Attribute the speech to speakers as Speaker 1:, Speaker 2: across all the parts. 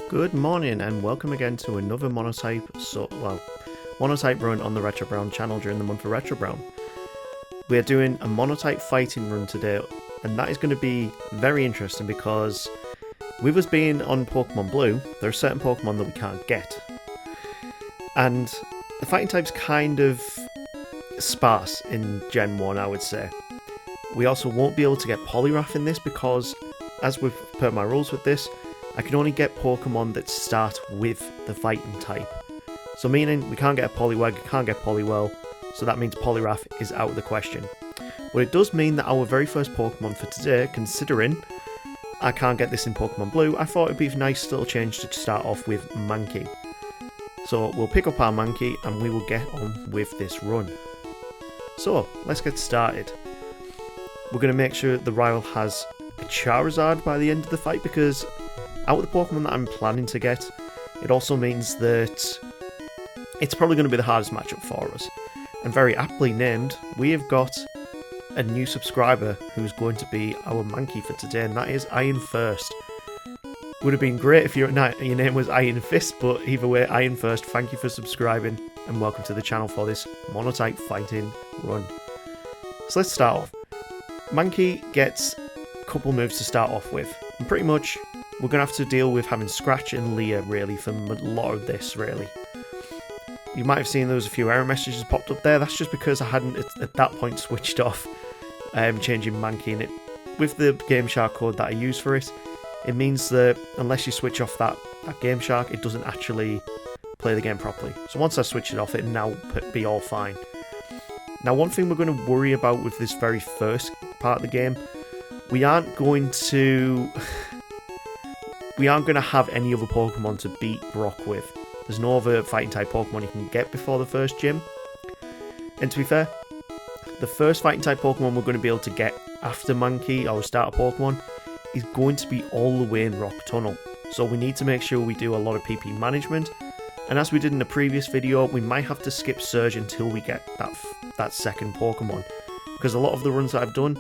Speaker 1: Good morning and welcome again to another monotype run on the Retro Brown channel during the month of Retro Brown. We're doing a monotype fighting run today, and that is going to be very interesting because with us being on Pokémon Blue, there are certain Pokémon that we can't get. And the fighting type's kind of sparse in Gen 1, I would say. We also won't be able to get Poliwrath in this because, as with per my rules with this, I can only get Pokemon that start with the fighting type. So meaning we can't get a Poliwag, can't get Poliwhirl, so that means Poliwrath is out of the question. But it does mean that our very first Pokemon for today, considering I can't get this in Pokemon Blue, I thought it'd be a nice little change to start off with Mankey. So we'll pick up our Mankey and we will get on with this run. So let's get started. We're going to make sure the rival has a Charizard by the end of the fight because out of the Pokemon that I'm planning to get, it also means that it's probably going to be the hardest matchup for us. And very aptly named, we have got a new subscriber who's going to be our Mankey for today, and that is Iron First. Would have been great if your name was Iron Fist, but either way, Iron First, thank you for subscribing and welcome to the channel for this monotype fighting run. So let's start off. Mankey gets a couple moves to start off with, and pretty much we're going to have to deal with having Scratch and Leer, really, for a lot of this, really. You might have seen there was a few error messages popped up there. That's just because I hadn't, at that point, switched off changing Mankey. And with the Game Shark code that I use for it, it means that unless you switch off that Game Shark, it doesn't actually play the game properly. So once I switch it off, it'll now be all fine. Now, one thing we're going to worry about with this very first part of the game, we aren't going to have any other Pokemon to beat Brock with. There's no other fighting type Pokemon you can get before the first gym. And to be fair, the first fighting type Pokemon we're going to be able to get after Mankey, our starter Pokemon, is going to be all the way in Rock Tunnel. So we need to make sure we do a lot of PP management. And as we did in the previous video, we might have to skip Surge until we get that second Pokemon. Because a lot of the runs that I've done,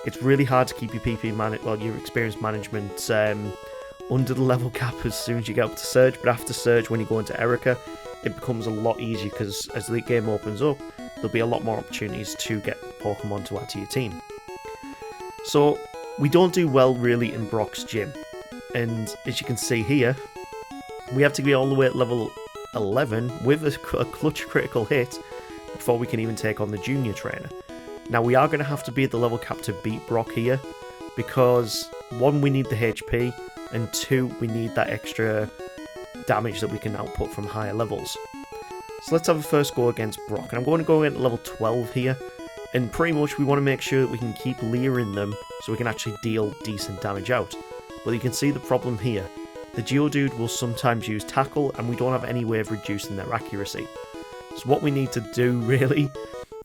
Speaker 1: it's really hard to keep your your experience management under the level cap as soon as you get up to Surge, but after Surge, when you go into Erika, it becomes a lot easier because as the game opens up, there'll be a lot more opportunities to get Pokemon to add to your team. So, we don't do well really in Brock's gym, and as you can see here, we have to be all the way at level 11 with a clutch critical hit before we can even take on the junior trainer. Now, we are going to have to be at the level cap to beat Brock here, because 1, we need the HP, and 2, we need that extra damage that we can output from higher levels. So let's have a first go against Brock, and I'm going to go in at level 12 here, and pretty much we want to make sure that we can keep Leer in them so we can actually deal decent damage out. But you can see the problem here. The Geodude will sometimes use Tackle, and we don't have any way of reducing their accuracy. So what we need to do really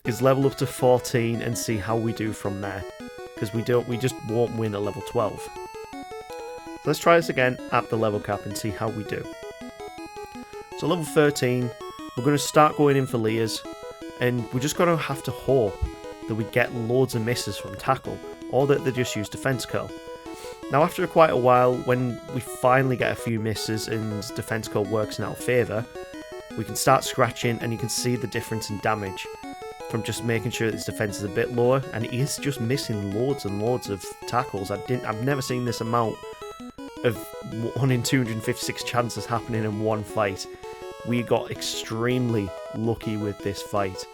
Speaker 1: is level up to 14 and see how we do from there, because we just won't win at level 12. So let's try this again at the level cap and see how we do. So level 13, we're going to start going in for Leers, and we're just going to have to hope that we get loads of misses from Tackle, or that they just use Defense Curl. Now after quite a while, when we finally get a few misses and Defense Curl works in our favour, we can start scratching and you can see the difference in damage from just making sure that his defense is a bit lower, and he is just missing loads and loads of tackles. I've never seen this amount of 1 in 256 chances happening in one fight. We got extremely lucky with this fight.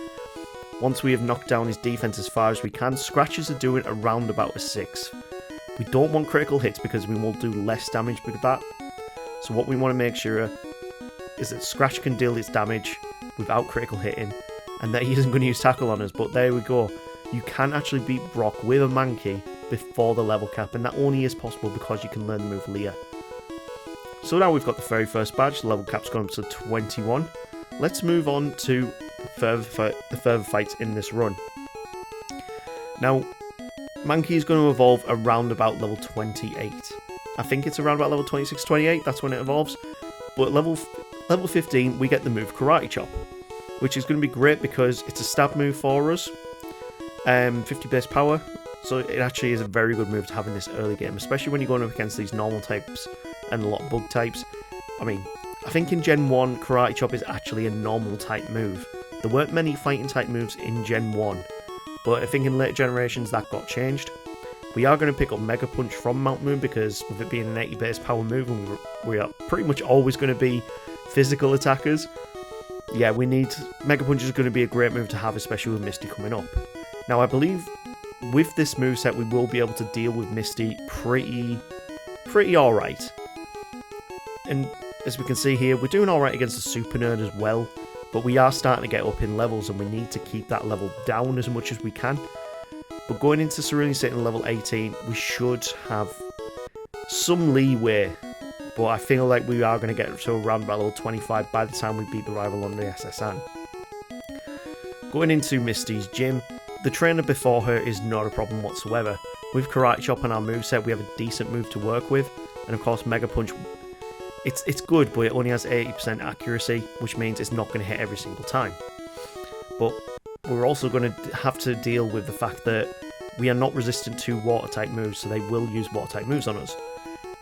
Speaker 1: Once we have knocked down his defense as far as we can, scratches are doing around about a 6. We don't want critical hits because we will do less damage with that. So what we want to make sure is that Scratch can deal its damage without critical hitting, and that he isn't going to use Tackle on us. But there we go. You can actually beat Brock with a Mankey before the level cap, and that only is possible because you can learn the move Leer. So now we've got the very first badge, the level cap's gone up to 21. Let's move on to the further fights in this run. Now, Mankey is going to evolve around about level 28. I think it's around about level 26, 28, that's when it evolves. But level 15, we get the move Karate Chop, which is going to be great because it's a stab move for us. 50 base power, So it actually is a very good move to have in this early game, especially when you're going up against these normal types and a lot of bug types. I mean, I think in Gen 1, Karate Chop is actually a normal type move. There weren't many fighting type moves in Gen 1, but I think in later generations that got changed. We are going to pick up Mega Punch from Mount Moon because with it being an 80 base power move, and we are pretty much always going to be physical attackers. Yeah, Mega Punch is going to be a great move to have, especially with Misty coming up. Now I believe with this moveset we will be able to deal with Misty pretty alright. And as we can see here, we're doing alright against the Super Nerd as well, but we are starting to get up in levels and we need to keep that level down as much as we can. But going into Cerulean Satan level 18, we should have some leeway, but I feel like we are going to get to around about level 25 by the time we beat the rival on the SSN. Going into Misty's gym, the trainer before her is not a problem whatsoever. With Karate Chop on our moveset, we have a decent move to work with, and of course Mega Punch, it's good, but it only has 80% accuracy, which means it's not going to hit every single time. But we're also going to have to deal with the fact that we are not resistant to water type moves, so they will use water type moves on us.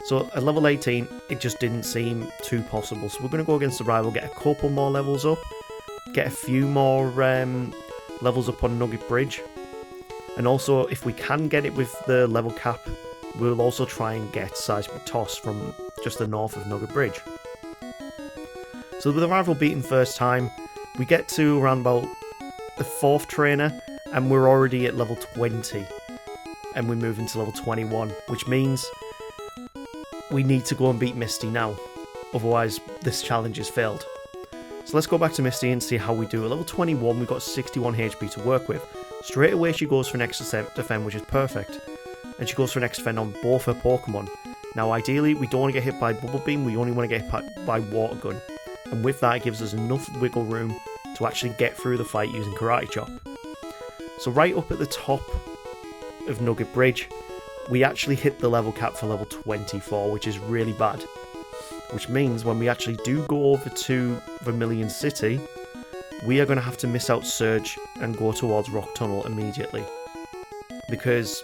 Speaker 1: So at level 18, it just didn't seem too possible. So we're going to go against the rival, get a couple more levels up, get a few more levels up on Nugget Bridge. And also, if we can get it with the level cap, we'll also try and get Seismic Toss from just the north of Nugget Bridge. So with the rival beaten first time, we get to around about the 4th trainer, and we're already at level 20. And we move into level 21, which means we need to go and beat Misty now. Otherwise, this challenge is failed. So let's go back to Misty and see how we do. At level 21, we've got 61 HP to work with. Straight away, she goes for an extra defend, which is perfect. And she goes for an extra defend on both her Pokemon. Now, ideally, we don't want to get hit by Bubble Beam, we only want to get hit by Water Gun. And with that, it gives us enough wiggle room to actually get through the fight using Karate Chop. So right up at the top of Nugget Bridge, we actually hit the level cap for level 24, which is really bad. Which means when we actually do go over to Vermilion City, we are going to have to miss out Surge and go towards Rock Tunnel immediately. Because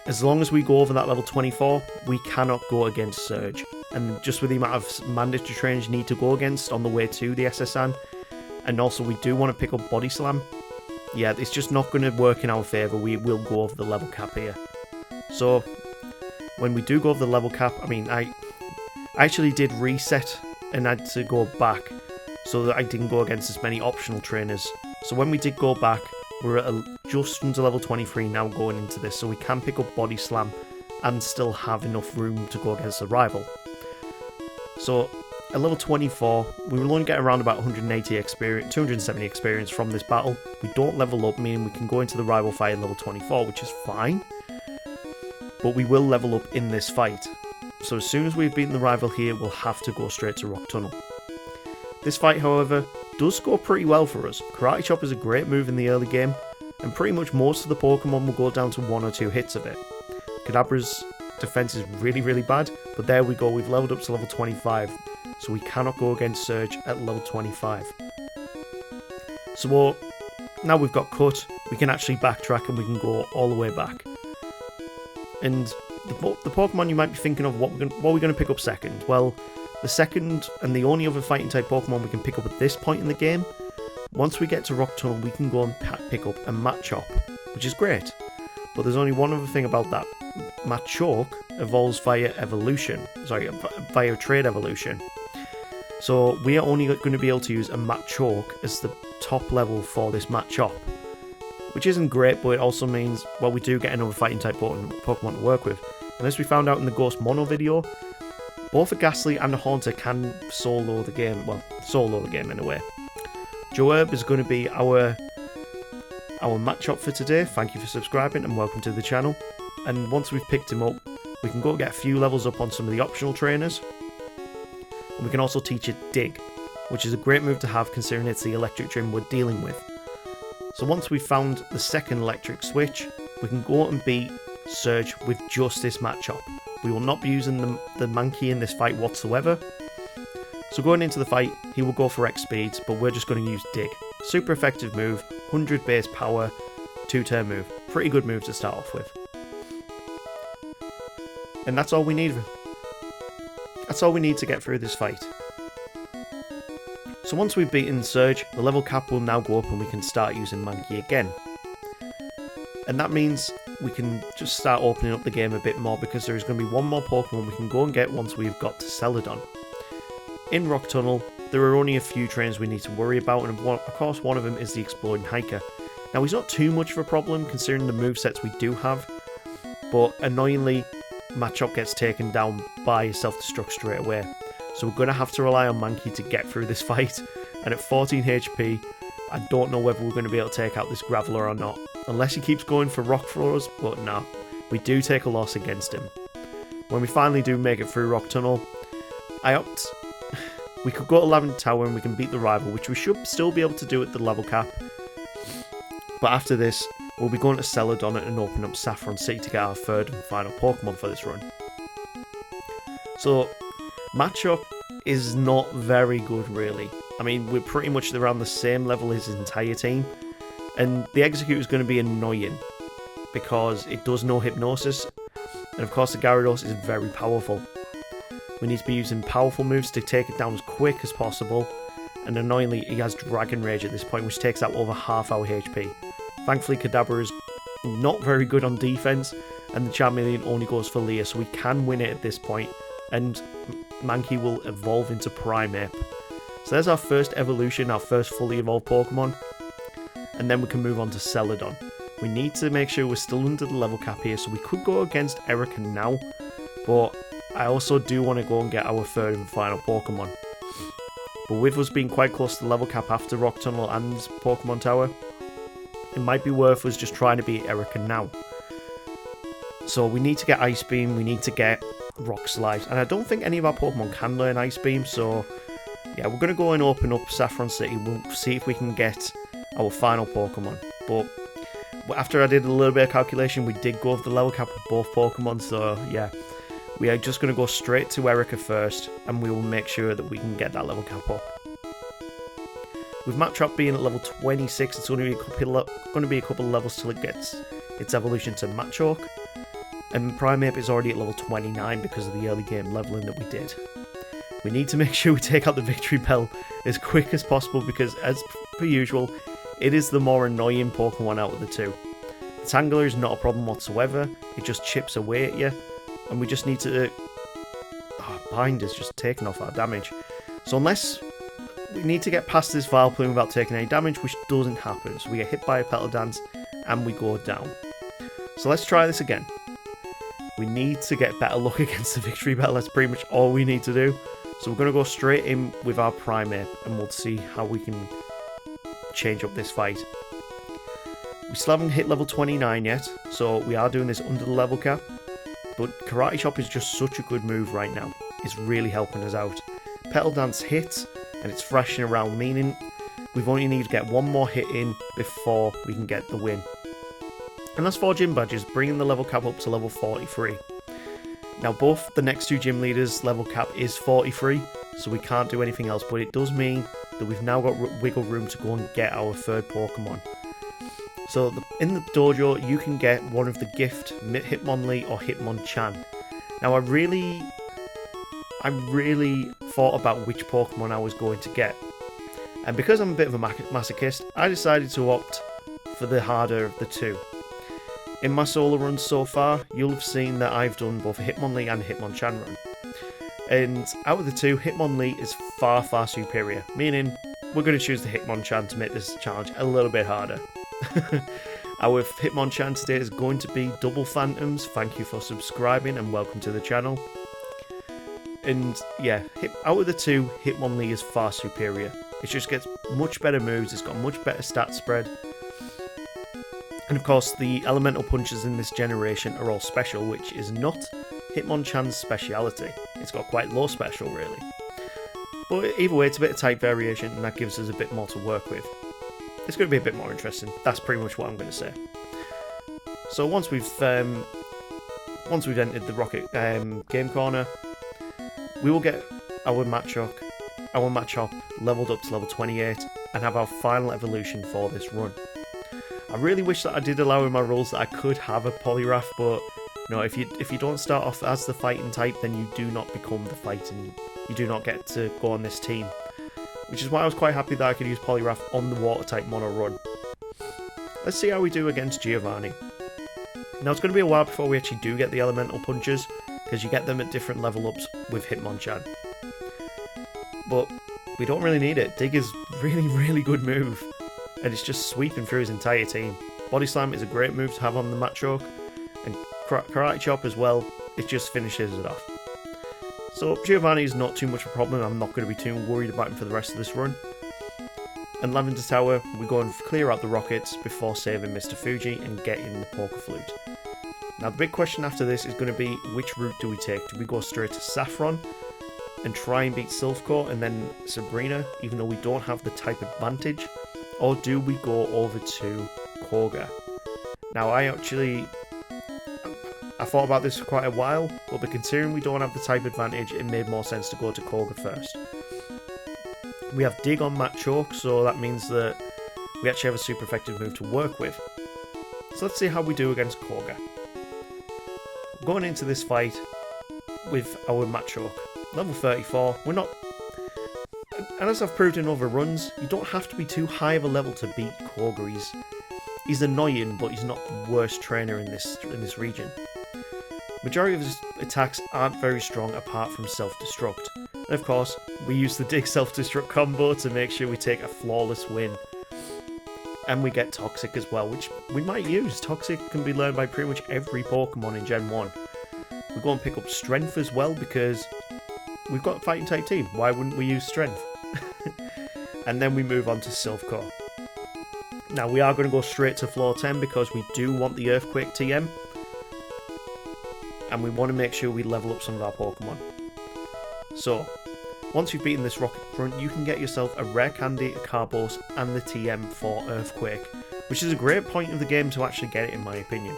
Speaker 1: as long as we go over that level 24, we cannot go against Surge. And just with the amount of mandatory trainers you need to go against on the way to the SSN, and also we do want to pick up Body Slam, yeah, it's just not going to work in our favour. We will go over the level cap here. So when we do go over the level cap, I mean, I actually did reset and had to go back so that I didn't go against as many optional trainers. So when we did go back, we're at just under level 23 now going into this, so we can pick up Body Slam and still have enough room to go against the rival. So at level 24, we will only get around about 180 experience, 270 experience from this battle. We don't level up, meaning we can go into the rival fight at level 24, which is fine. But we will level up in this fight. So as soon as we've beaten the rival here, we'll have to go straight to Rock Tunnel. This fight, however, does go pretty well for us. Karate Chop is a great move in the early game, and pretty much most of the Pokemon will go down to 1 or 2 hits of it. Kadabra's defense is really bad, but there we go, we've leveled up to level 25, so we cannot go against Surge at level 25. So now we've got Cut, we can actually backtrack and we can go all the way back. And the Pokemon you might be thinking of, what are we going to pick up second? Well, the second and the only other fighting type Pokemon we can pick up at this point in the game, once we get to Rock Tunnel, we can go and pick up a Machop, which is great. But there's only one other thing about that. Machoke evolves via trade evolution. So we are only going to be able to use a Machoke as the top level for this Machop, which isn't great, but it also means, well, we do get another fighting type Pokemon to work with. And as we found out in the Ghost Mono video, both a Ghastly and a Haunter can solo the game in a way. Joerb is going to be our Machop for today. Thank you for subscribing and welcome to the channel. And once we've picked him up, we can go get a few levels up on some of the optional trainers. And we can also teach it Dig, which is a great move to have considering it's the electric gym we're dealing with. So once we've found the second electric switch, we can go and beat Surge with just this Machop. We will not be using the monkey in this fight whatsoever. So going into the fight, he will go for X speeds, but we're just going to use Dig. Super effective move, 100 base power, 2-turn move. pretty good move to start off with. And that's all we need. That's all we need to get through this fight. So once we've beaten Surge, the level cap will now go up and we can start using Monkey again. And that means we can just start opening up the game a bit more, because there is going to be one more Pokemon we can go and get once we've got to Celadon. In Rock Tunnel, there are only a few trains we need to worry about, and of course one of them is the Exploding Hiker. Now he's not too much of a problem considering the movesets we do have, but annoyingly Machop gets taken down by self-destruct straight away. So we're going to have to rely on Monkey to get through this fight, and at 14 HP, I don't know whether we're going to be able to take out this Graveler or not. Unless he keeps going for rock throws, but no, we do take a loss against him. When we finally do make it through Rock Tunnel, we could go to Lavender Tower and we can beat the rival, which we should still be able to do at the level cap. But after this, we'll be going to Celadon and open up Saffron City to get our third and final Pokemon for this run. So, Machop is not very good really. I mean, we're pretty much around the same level as his entire team. And the Execute is going to be annoying because it does no Hypnosis, and of course the Gyarados is very powerful. We need to be using powerful moves to take it down as quick as possible, and annoyingly he has Dragon Rage at this point, which takes out over half our HP. Thankfully Kadabra is not very good on defense, and the Charmeleon only goes for Leer, so we can win it at this point, and Mankey will evolve into Primeape. So there's our first evolution, our first fully evolved Pokemon. And then we can move on to Celadon. We need to make sure we're still under the level cap here, so we could go against Erika now, but I also do want to go and get our third and final Pokemon. But with us being quite close to the level cap after Rock Tunnel and Pokemon Tower, it might be worth us just trying to beat Erika now. So we need to get Ice Beam, we need to get Rock Slide, and I don't think any of our Pokemon can learn Ice Beam, so yeah, we're going to go and open up Saffron City. We'll see if we can get our final Pokemon. But after I did a little bit of calculation, we did go over the level cap of both Pokemon, so yeah, we are just going to go straight to Erika first, and we will make sure that we can get that level cap up. With Machop being at level 26, it's going to be a couple of levels till it gets its evolution to Machop, and Primeape is already at level 29 because of the early game leveling that we did. We need to make sure we take out the Victory Bell as quick as possible, because as per usual, it is the more annoying Pokemon out of the two. The Tangler is not a problem whatsoever, it just chips away at you, and we just need to... Bind is just taking off our damage. So unless we need to get past this Vileplume without taking any damage, which doesn't happen, so we get hit by a Petal Dance and we go down. So let's try this again. We need to get better luck against the Victory Bell, that's pretty much all we need to do. So we're going to go straight in with our Primeape, and we'll see how we can change up this fight. We still haven't hit level 29 yet, so we are doing this under the level cap, but Karate Chop is just such a good move right now. It's really helping us out. Petal Dance hits, and it's thrashing around, meaning we've only need to get one more hit in before we can get the win. And that's 4 gym badges, bringing the level cap up to level 43. Now both the next two gym leaders' level cap is 43, so we can't do anything else, but it does mean that we've now got wiggle room to go and get our third Pokemon. So in the dojo, you can get one of the gift Hitmonlee or Hitmonchan. Now I really thought about which Pokemon I was going to get, and because I'm a bit of a masochist, I decided to opt for the harder of the two. In my solo runs so far, you'll have seen that I've done both a Hitmonlee and a Hitmonchan run. And out of the two, Hitmonlee is far, far superior, meaning we're going to choose the Hitmonchan to make this challenge a little bit harder. Our Hitmonchan today is going to be Double Phantoms. Thank you for subscribing and welcome to the channel. And yeah, out of the two, Hitmonlee is far superior. It just gets much better moves, it's got much better stat spread. And of course, the elemental punches in this generation are all special, which is not Hitmonchan's speciality. It's got quite low special, really. But either way, it's a bit of type variation, and that gives us a bit more to work with. It's going to be a bit more interesting. That's pretty much what I'm going to say. So once we've entered the Rocket game corner, we will get our Machop leveled up to level 28 and have our final evolution for this run. I really wish that I did allow in my rules that I could have a Poliwrath, but no, if you don't start off as the fighting type, then you do not become the fighting. You do not get to go on this team. Which is why I was quite happy that I could use Poliwrath on the water type mono run. Let's see how we do against Giovanni. Now it's going to be a while before we actually do get the elemental punches, because you get them at different level ups with Hitmonchan. But we don't really need it. Dig is really good move, and it's just sweeping through his entire team. Body Slam is a great move to have on the Machoke, and Karate Chop as well, it just finishes it off. So Giovanni is not too much of a problem. I'm not going to be too worried about him for the rest of this run. And Lavender Tower, we go and clear out the rockets before saving Mr. Fuji and getting the Poker Flute. Now the big question after this is going to be, which route do we take? Do we go straight to Saffron and try and beat Silph Co and then Sabrina, even though we don't have the type advantage? Or do we go over to Koga? Now I thought about this for quite a while, but considering we don't have the type advantage, it made more sense to go to Koga first. We have Dig on Machoke, so that means that we actually have a super effective move to work with. So let's see how we do against Koga. Going into this fight with our Machoke, level 34, we're not... And as I've proved in other runs, you don't have to be too high of a level to beat Koga. He's annoying, but he's not the worst trainer in this region. Majority of his attacks aren't very strong apart from self-destruct. And of course, we use the Dig self-destruct combo to make sure we take a flawless win. And we get Toxic as well, which we might use. Toxic can be learned by pretty much every Pokemon in Gen 1. We go and pick up Strength as well because we've got a fighting type team. Why wouldn't we use Strength? And then we move on to Silph Co. Now we are going to go straight to floor 10 because we do want the Earthquake TM. And we want to make sure we level up some of our Pokemon. So, once you've beaten this Rocket Front, you can get yourself a Rare Candy, a Carbos, and the TM for Earthquake, which is a great point of the game to actually get it, in my opinion.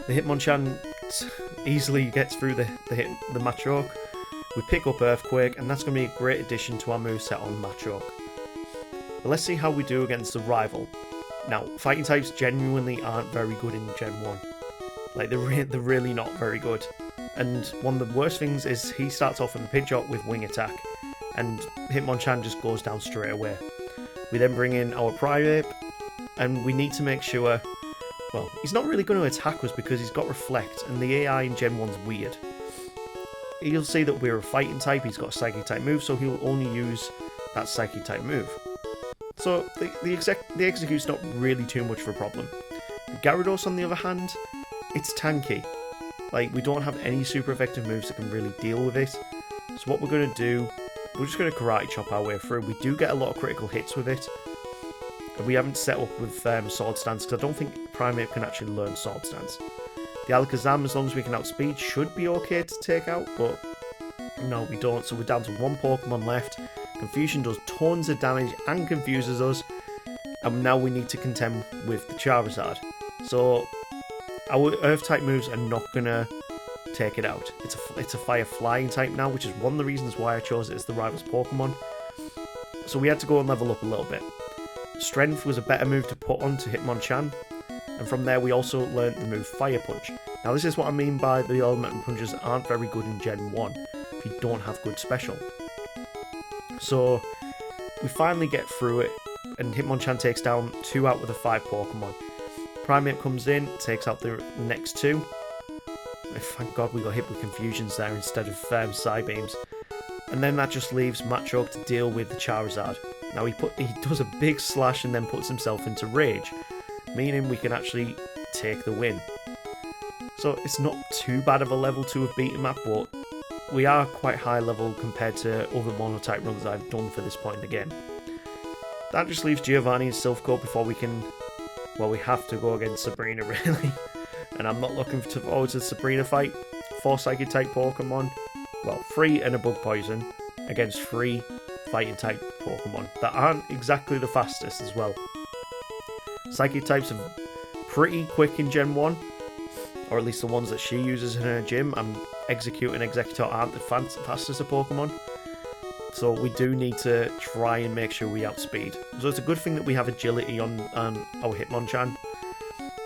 Speaker 1: The Hitmonchan easily gets through the Machoke. We pick up Earthquake, and that's going to be a great addition to our moveset on Machoke. But let's see how we do against the rival. Now, fighting types genuinely aren't very good in Gen 1. Like, they're really not very good. And one of the worst things is he starts off with a Pidgeot with Wing Attack, and Hitmonchan just goes down straight away. We then bring in our Primeape, and we need to make sure... Well, he's not really going to attack us because he's got Reflect, and the AI in Gen 1's weird. You'll see that we're a fighting type, he's got a Psychic type move, so he'll only use that Psychic type move. So the execute's not really too much of a problem. The Gyarados, on the other hand, it's tanky. Like, we don't have any super effective moves that can really deal with it. So what we're going to do, we're just going to Karate Chop our way through. We do get a lot of critical hits with it. And we haven't set up with Sword Stance, because I don't think Primeape can actually learn Sword Stance. The Alakazam, as long as we can outspeed, should be okay to take out, but no, we don't. So we're down to one Pokemon left. Confusion does tons of damage and confuses us. And now we need to contend with the Charizard. So our Earth-type moves are not going to take it out. It's a Fire Flying type now, which is one of the reasons why I chose it as the rival's Pokemon. So we had to go and level up a little bit. Strength was a better move to put onto Hitmonchan, and from there we also learned the move Fire Punch. Now this is what I mean by the elemental punches aren't very good in Gen 1 if you don't have good special. So we finally get through it, and Hitmonchan takes down 2 out of the 5 Pokemon. Primeape comes in, takes out the next 2. Thank God we got hit with Confusions there instead of Psybeams. And then that just leaves Machoke to deal with the Charizard. Now he does a big slash and then puts himself into Rage, meaning we can actually take the win. So it's not too bad of a level to have beaten him at, but we are quite high level compared to other monotype runs I've done for this point in the game. That just leaves Giovanni and Silph Co before we can... Well, we have to go against Sabrina, really. And I'm not looking forward to the Sabrina fight. 4 Psychic-type Pokemon. Well, 3 and a Bug Poison against 3 Fighting-type Pokemon that aren't exactly the fastest as well. Psychic-types are pretty quick in Gen 1. Or at least the ones that she uses in her gym. And Execute and Executor aren't the fastest of Pokemon. So we do need to try and make sure we outspeed. So it's a good thing that we have agility on our Hitmonchan,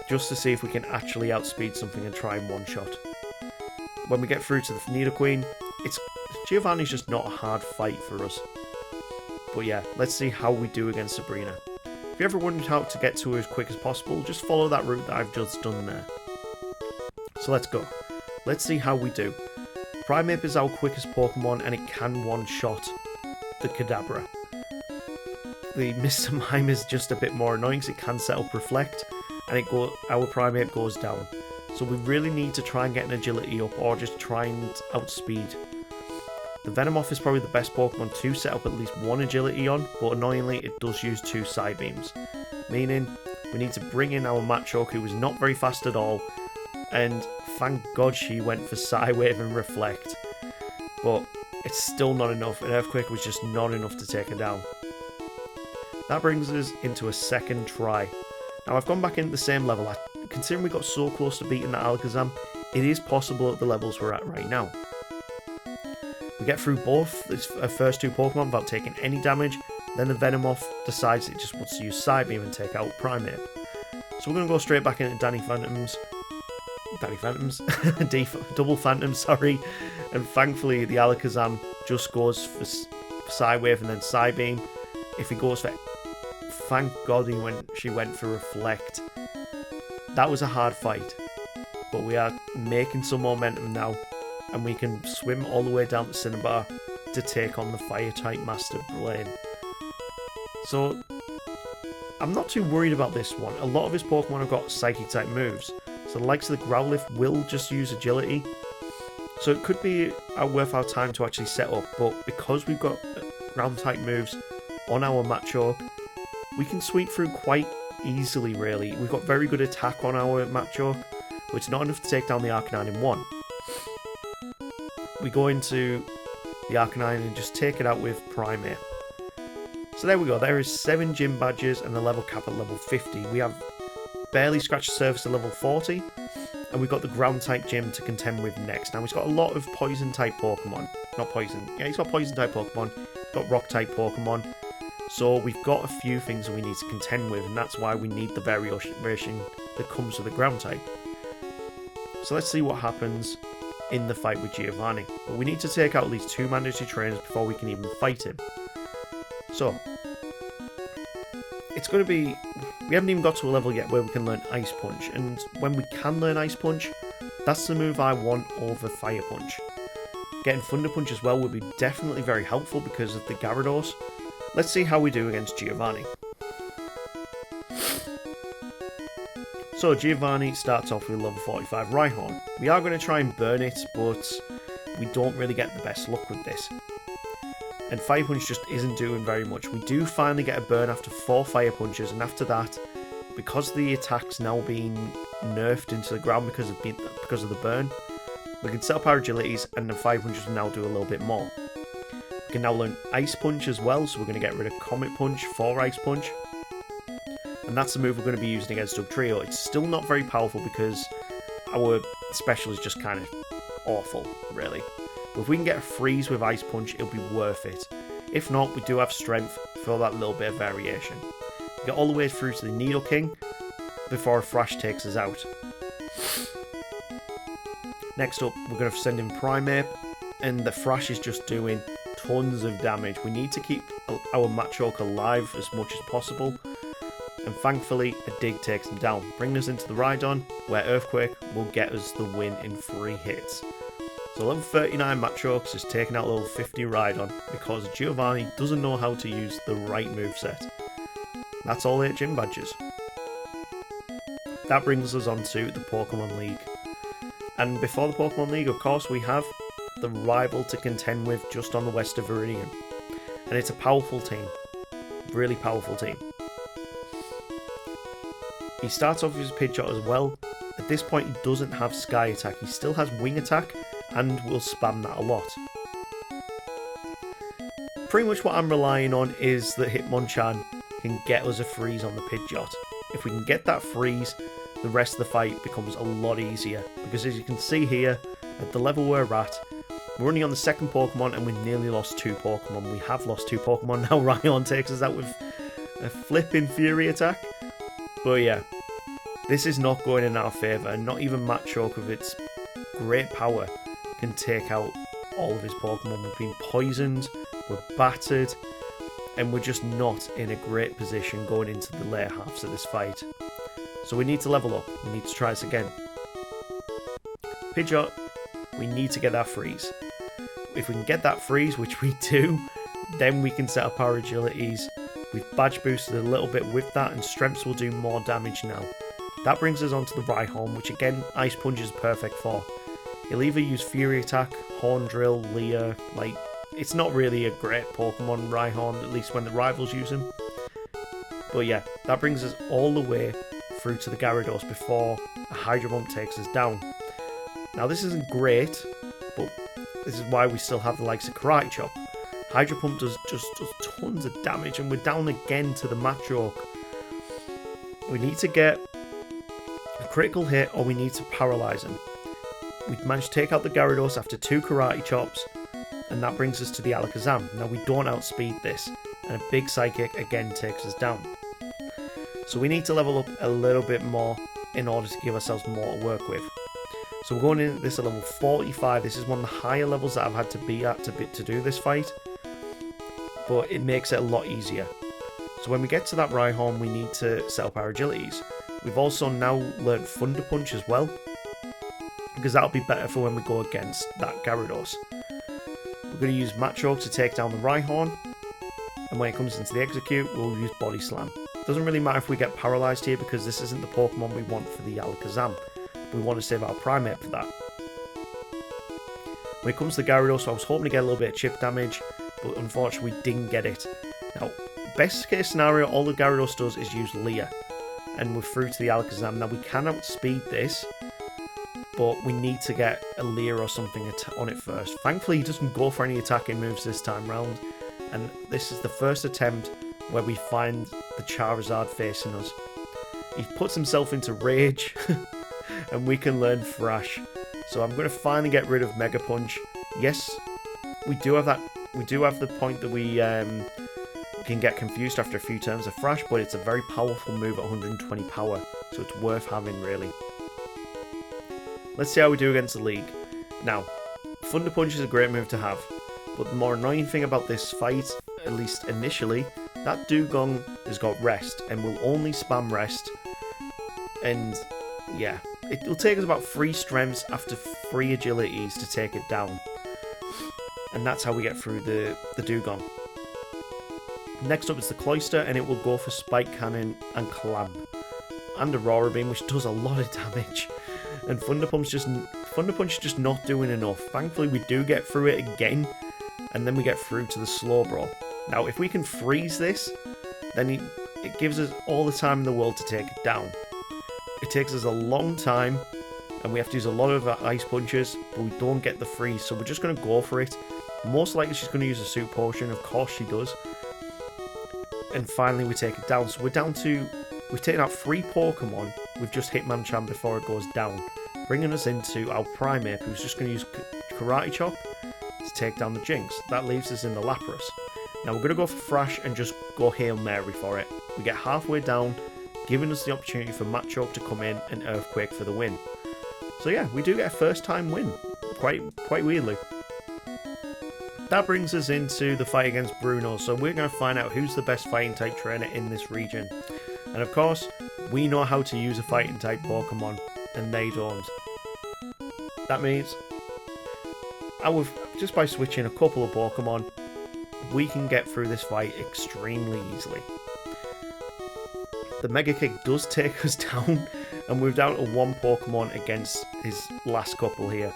Speaker 1: just to see if we can actually outspeed something and try and one-shot. When we get through to the Nidoqueen, Giovanni's just not a hard fight for us. But yeah, let's see how we do against Sabrina. If you ever wondered how to get to her as quick as possible, just follow that route that I've just done there. So let's go. Let's see how we do. Primeape is our quickest Pokemon and it can one-shot the Kadabra. The Mr. Mime is just a bit more annoying because it can set up Reflect and our Primeape goes down. So we really need to try and get an agility up or just try and outspeed. The Venomoth is probably the best Pokemon to set up at least one agility on, but annoyingly it does use 2 Psybeams. Meaning we need to bring in our Machoke, who is not very fast at all, and thank God she went for Psywave and Reflect. But it's still not enough, and Earthquake was just not enough to take her down. That brings us into a second try. Now I've gone back into the same level. Considering we got so close to beating that Alakazam, it is possible at the levels we're at right now. We get through both the first 2 Pokemon without taking any damage, then the Venomoth decides it just wants to use Psybeam and take out Primeape. So we're going to go straight back into Double Phantoms, sorry, and thankfully the Alakazam just goes for Psywave and then Psybeam. If he goes for... Thank God she went for Reflect. That was a hard fight, but we are making some momentum now, and we can swim all the way down to Cinnabar to take on the Fire-type Master Blaine. So, I'm not too worried about this one. A lot of his Pokemon have got Psychic-type moves, so the likes of the Growlithe will just use Agility. So it could be worth our time to actually set up, but because we've got Ground-type moves on our Machoke, we can sweep through quite easily, really. We've got very good attack on our Machoke, but it's not enough to take down the Arcanine in one. We go into the Arcanine and just take it out with Primeape. So there we go, there is 7 gym badges and the level cap at level 50. We have barely scratched the surface at level 40, and we've got the ground type gym to contend with next. Now he's got a lot of poison type Pokemon. Not poison, yeah, he's got poison type Pokemon, he's got rock type Pokemon. So we've got a few things that we need to contend with, and that's why we need the variation that comes with the ground type. So let's see what happens in the fight with Giovanni. But we need to take out at least 2 mandatory trainers before we can even fight him. So, it's going to be... We haven't even got to a level yet where we can learn Ice Punch, and when we can learn Ice Punch, that's the move I want over Fire Punch. Getting Thunder Punch as well would be definitely very helpful because of the Gyarados. Let's see how we do against Giovanni. So Giovanni starts off with level 45 Rhyhorn. We are going to try and burn it, but we don't really get the best luck with this. And Fire Punch just isn't doing very much. We do finally get a burn after 4 Fire Punches, and after that, because the attack's now being nerfed into the ground because of the burn, we can set up our agilities, and the Fire Punches will now do a little bit more. We can now learn Ice Punch as well, so we're going to get rid of Comet Punch for Ice Punch. And that's the move we're going to be using against Dugtrio. It's still not very powerful because our special is just kind of awful, really. But if we can get a freeze with Ice Punch, it'll be worth it. If not, we do have strength for that little bit of variation. We get all the way through to the Nidoking before a Thrash takes us out. Next up, we're going to send in Primeape, and the Thrash is just doing tons of damage. We need to keep our Machoke alive as much as possible, and thankfully a Dig takes him down, bringing us into the Rhydon, where Earthquake will get us the win in 3 hits. So level 39 Machoke has taken out level 50 Rhydon because Giovanni doesn't know how to use the right moveset. That's all 8 gym badges. That brings us on to the Pokemon League. And before the Pokemon League, of course, we have the rival to contend with just on the west of Viridian. And it's a powerful team. Really powerful team. He starts off with his Pidgeot as well. At this point, he doesn't have Sky Attack. He still has Wing Attack, and will spam that a lot. Pretty much what I'm relying on is that Hitmonchan can get us a freeze on the Pidgeot. If we can get that freeze, the rest of the fight becomes a lot easier, because as you can see here, at the level we're at, We're only on the second Pokemon and we nearly lost 2 Pokemon. We have lost 2 Pokemon now. Rhyhorn takes us out with a flipping Fury attack. But yeah, this is not going in our favour. And not even Machoke with its great power can take out all of his Pokemon. We've been poisoned, we're battered, and we're just not in a great position going into the later halves of this fight. So we need to level up. We need to try this again. Pidgeot, we need to get that freeze. If we can get that freeze, which we do, then we can set up our agilities. We've badge boosted a little bit with that, and strengths will do more damage now. That brings us on to the Rhyhorn, which again, Ice Punch is perfect for. He'll either use Fury Attack, Horn Drill, Leer, like, it's not really a great Pokemon, Rhyhorn, at least when the rivals use him. But yeah, that brings us all the way through to the Gyarados before a Hydro Pump takes us down. Now this isn't great, but this is why we still have the likes of Karate Chop. Hydro Pump does tons of damage, and we're down again to the Machoke. We need to get a critical hit, or we need to paralyze him. We've managed to take out the Gyarados after 2 Karate Chops, and that brings us to the Alakazam. Now we don't outspeed this, and a big Psychic again takes us down. So we need to level up a little bit more in order to give ourselves more to work with. So we're going in at this at level 45. This is one of the higher levels that I've had to be at to do this fight, but it makes it a lot easier. So when we get to that Rhyhorn, we need to set up our agilities. We've also now learned Thunder Punch as well, because that'll be better for when we go against that Gyarados. We're going to use Machoke to take down the Rhyhorn, and when it comes into the Execute, we'll use Body Slam. Doesn't really matter if we get paralyzed here, because this isn't the Pokemon we want for the Alakazam. We want to save our Primeape for that. When it comes to the Gyarados, I was hoping to get a little bit of chip damage, but unfortunately we didn't get it. Now, best case scenario, all the Gyarados does is use Leer, and we're through to the Alakazam. Now we can outspeed this, but we need to get a Leer or something on it first. Thankfully, he doesn't go for any attacking moves this time round, and this is the first attempt where we find the Charizard facing us. He puts himself into Rage, and we can learn Thrash. So I'm going to finally get rid of Mega Punch. Yes, we do have that. We do have the point that we can get confused after a few turns of Thrash, but it's a very powerful move at 120 power, so it's worth having, really. Let's see how we do against the League. Now, Thunder Punch is a great move to have, but the more annoying thing about this fight, at least initially, that Dugong has got Rest, and will only spam Rest, and yeah, it will take us about 3 strengths after 3 agilities to take it down. And that's how we get through the Dugong. Next up is the Cloyster, and it will go for Spike Cannon and Clamp. And Aurora Beam, which does a lot of damage. And Thunder Punch is just not doing enough. Thankfully, we do get through it again, and then we get through to the Slowbro. Now, if we can freeze this, then it gives us all the time in the world to take it down. It takes us a long time, and we have to use a lot of Ice Punches, but we don't get the freeze, so we're just going to go for it. Most likely she's going to use a Soup Potion, of course she does. And finally we take it down. So we're down to, we've taken out 3 Pokemon with just Hitmonchan before it goes down, bringing us into our Primeape, who's just going to use Karate Chop to take down the Jinx. That leaves us in the Lapras. Now we're going to go for Thrash and just go Hail Mary for it. We get halfway down, giving us the opportunity for Machoke to come in and Earthquake for the win. So yeah, we do get a first time win, quite weirdly. That brings us into the fight against Bruno, so we're going to find out who's the best fighting type trainer in this region. And of course, we know how to use a fighting type Pokemon, and they don't. That means, just by switching a couple of Pokemon, we can get through this fight extremely easily. The Mega Kick does take us down, and we're down to 1 Pokemon against his last couple here.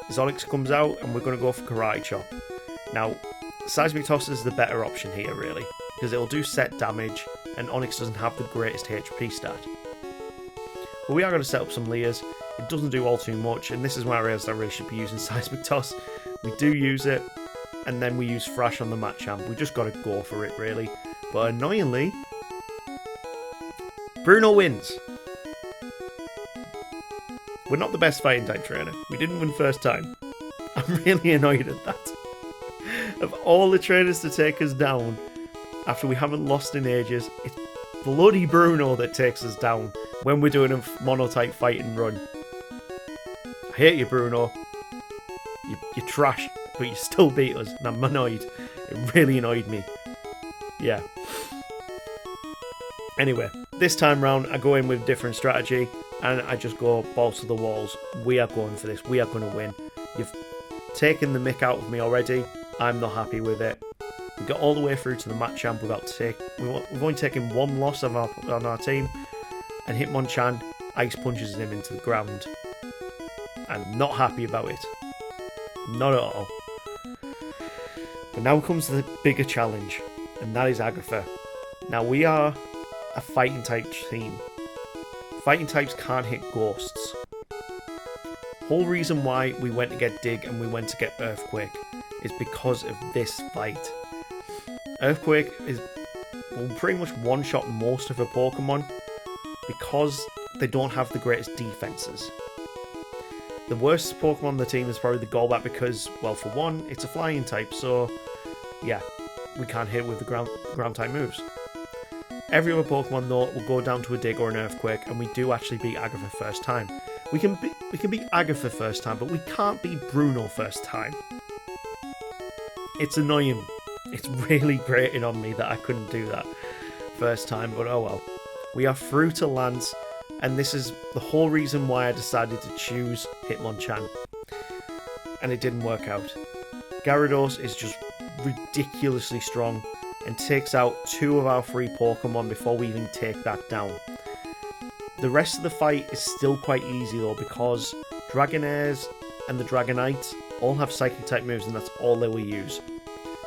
Speaker 1: Zonix comes out, and we're going to go for Karate Chop. Now, Seismic Toss is the better option here, really, because it'll do set damage, and Onix doesn't have the greatest HP stat. But we are going to set up some Leers. It doesn't do all too much, and this is where I realised I really should be using Seismic Toss. We do use it, and then we use Thrash on the Machamp. We just got to go for it, really. But annoyingly, Bruno wins. We're not the best fighting type trainer. We didn't win first time. I'm really annoyed at that. Of all the trainers to take us down, after we haven't lost in ages, it's bloody Bruno that takes us down when we're doing a monotype fight and run. I hate you, Bruno. You're trash, but you still beat us, and I'm annoyed. It really annoyed me. Yeah. Anyway, this time round, I go in with a different strategy, and I just go balls to the walls. We are going for this. We are going to win. You've taken the mick out of me already. I'm not happy with it. We got all the way through to the Machamp without we've only taken one loss on our team, and Hitmonchan ice punches him into the ground. I'm not happy about it. Not at all. But now comes the bigger challenge, and that is Agatha. Now we are a fighting type team. Fighting types can't hit ghosts. Whole reason why we went to get Dig and we went to get Earthquake is because of this fight. Earthquake will pretty much one-shot most of her Pokemon because they don't have the greatest defenses. The worst Pokemon on the team is probably the Golbat because, well, for one, it's a flying type, so yeah, we can't hit with the ground type moves. Every other Pokemon, though, will go down to a Dig or an Earthquake, and we do actually beat Agatha first time. We can beat Agatha first time, but we can't beat Bruno first time. It's annoying. It's really grating on me that I couldn't do that first time, but oh well. We are through to Lance, and this is the whole reason why I decided to choose Hitmonchan. And it didn't work out. Gyarados is just ridiculously strong and takes out 2 of our 3 Pokemon before we even take that down. The rest of the fight is still quite easy though, because Dragonairs and the Dragonites all have Psychic type moves, and that's all they will use.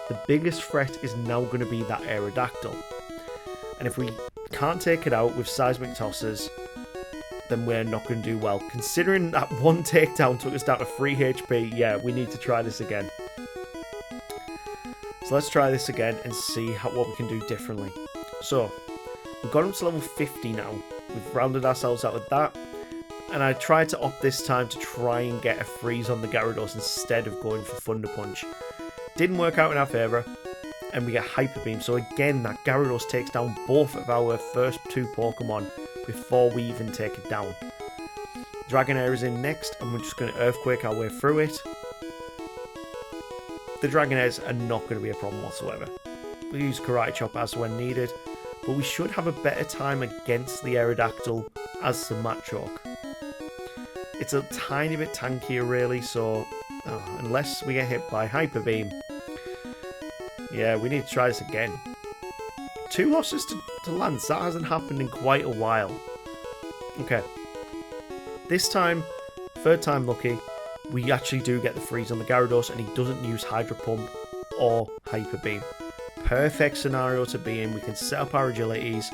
Speaker 1: The biggest threat is now going to be that Aerodactyl. And if we can't take it out with Seismic Tosses, then we're not going to do well. Considering that one takedown took us down to 3 HP, yeah, we need to try this again. So let's try this again and see what we can do differently. So, we've got up to level 50 now. We've rounded ourselves out with that. And I tried to opt this time to try and get a freeze on the Gyarados instead of going for Thunder Punch. Didn't work out in our favour, and we get Hyper Beam. So again, that Gyarados takes down both of our first 2 Pokemon before we even take it down. Dragonair is in next, and we're just going to Earthquake our way through it. The Dragonairs are not going to be a problem whatsoever. We use Karate Chop as when needed, but we should have a better time against the Aerodactyl as the Machoke. It's a tiny bit tankier really, so unless we get hit by Hyper Beam, yeah, we need to try this again. 2 losses to Lance, that hasn't happened in quite a while. Okay, this time, 3rd time lucky, we actually do get the freeze on the Gyarados, and he doesn't use Hydro Pump or Hyper Beam. Perfect scenario to be in. We can set up our agilities,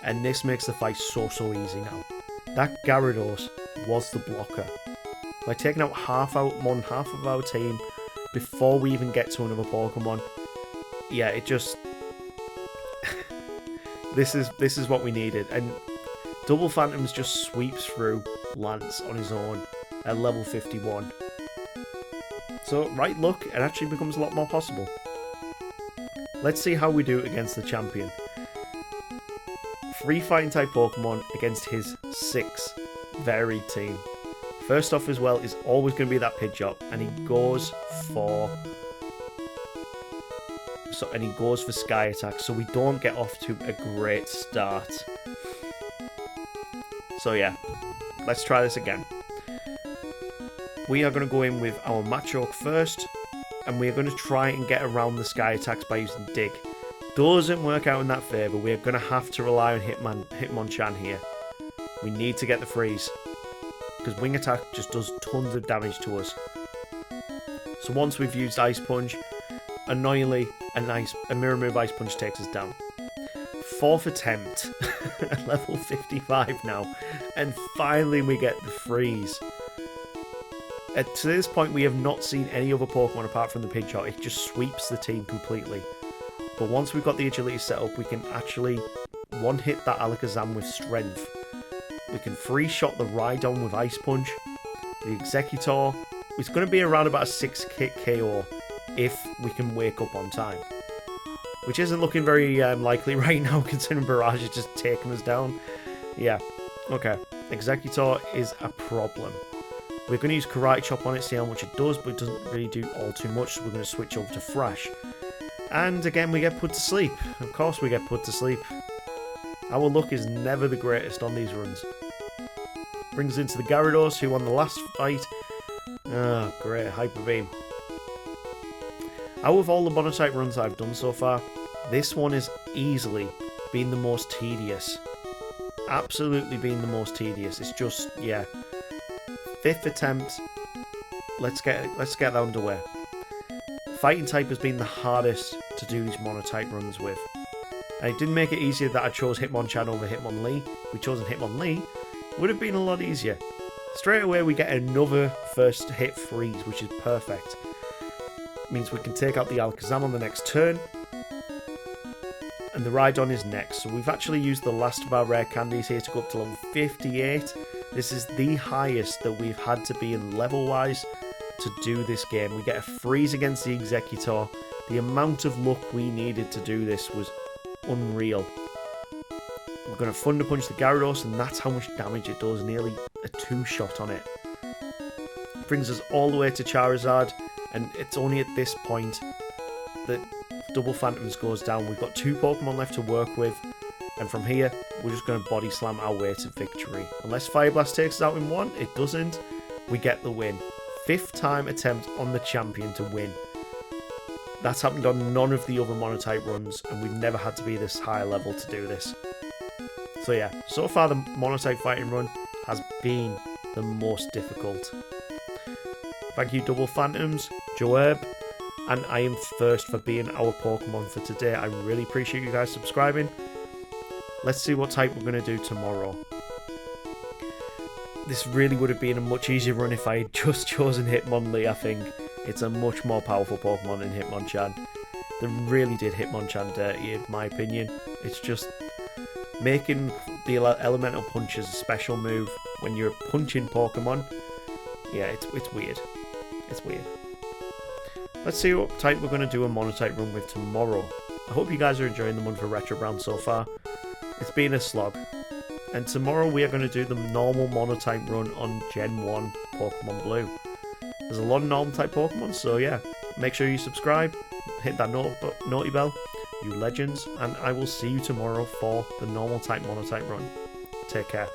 Speaker 1: and this makes the fight so easy now. That Gyarados was the blocker. By taking out more than half of our team before we even get to another Pokemon, yeah, it just this is what we needed. And Double Phantoms just sweeps through Lance on his own at level 51. So, right luck, it actually becomes a lot more possible. Let's see how we do against the champion. 3 fighting type Pokemon against his 6 varied team. First off as well is always going to be that Pidgeot, and he goes for Sky Attack, so we don't get off to a great start. So yeah, let's try this again. We are going to go in with our Machoke first, and we are going to try and get around the Sky Attacks by using Dig. Doesn't work out in that favour. We are going to have to rely on Hitmonchan here. We need to get the freeze, because Wing Attack just does tons of damage to us. So once we've used Ice Punch, annoyingly, a Mirror Move Ice Punch takes us down. 4th attempt, at level 55 now, and finally we get the freeze. To this point, we have not seen any other Pokemon apart from the Pidgeot. It just sweeps the team completely. But once we've got the agility set up, we can actually one-hit that Alakazam with Strength. We can free-shot the Rhydon with Ice Punch. The Executor it's going to be around about a 6-hit KO if we can wake up on time. Which isn't looking very likely right now, considering Barrage is just taking us down. Yeah, okay. Executor is a problem. We're going to use Karate Chop on it, see how much it does, but it doesn't really do all too much, so we're going to switch over to Thrash. And again, we get put to sleep. Of course we get put to sleep. Our luck is never the greatest on these runs. Brings us into the Gyarados, who won the last fight. Oh, great. Hyper Beam. Out of all the Monotype runs I've done so far, this one has easily been the most tedious. Absolutely been the most tedious. It's just, yeah. 5th attempt. Let's get that underway. Fighting type has been the hardest to do these Monotype runs with. And it didn't make it easier that I chose Hitmonchan over Hitmonlee. If we chosen Hitmonlee, it would have been a lot easier. Straight away we get another first hit freeze, which is perfect. Means we can take out the Alakazam on the next turn. And the Rhydon is next. So we've actually used the last of our rare candies here to go up to level 58. This is the highest that we've had to be in level-wise to do this game. We get a freeze against the Executor. The amount of luck we needed to do this was unreal. We're going to Thunder Punch the Gyarados, and that's how much damage it does. Nearly a 2-shot on it. Brings us all the way to Charizard. And it's only at this point that Double Phantoms goes down. We've got 2 Pokemon left to work with. And from here, we're just going to Body Slam our way to victory. Unless Fire Blast takes us out in one, it doesn't. We get the win. 5th time attempt on the champion to win. That's happened on none of the other Monotype runs. And we've never had to be this high level to do this. So yeah, so far the Monotype fighting run has been the most difficult. Thank you, Double Phantoms, Joab, and I Am Thirst for being our Pokemon for today. I really appreciate you guys subscribing. Let's see what type we're going to do tomorrow. This really would have been a much easier run if I had just chosen Hitmonlee, I think. It's a much more powerful Pokemon than Hitmonchan. They really did Hitmonchan dirty, in my opinion. It's just making the Elemental Punch as a special move when you're punching Pokemon. Yeah, it's weird. It's weird. Let's see what type we're going to do a Monotype run with tomorrow. I hope you guys are enjoying the month for Retro Brown so far. It's been a slog. And tomorrow we are going to do the normal Monotype run on Gen 1 Pokemon Blue. There's a lot of normal type Pokemon, so yeah. Make sure you subscribe, hit that naughty bell, you legends, and I will see you tomorrow for the normal type Monotype run. Take care.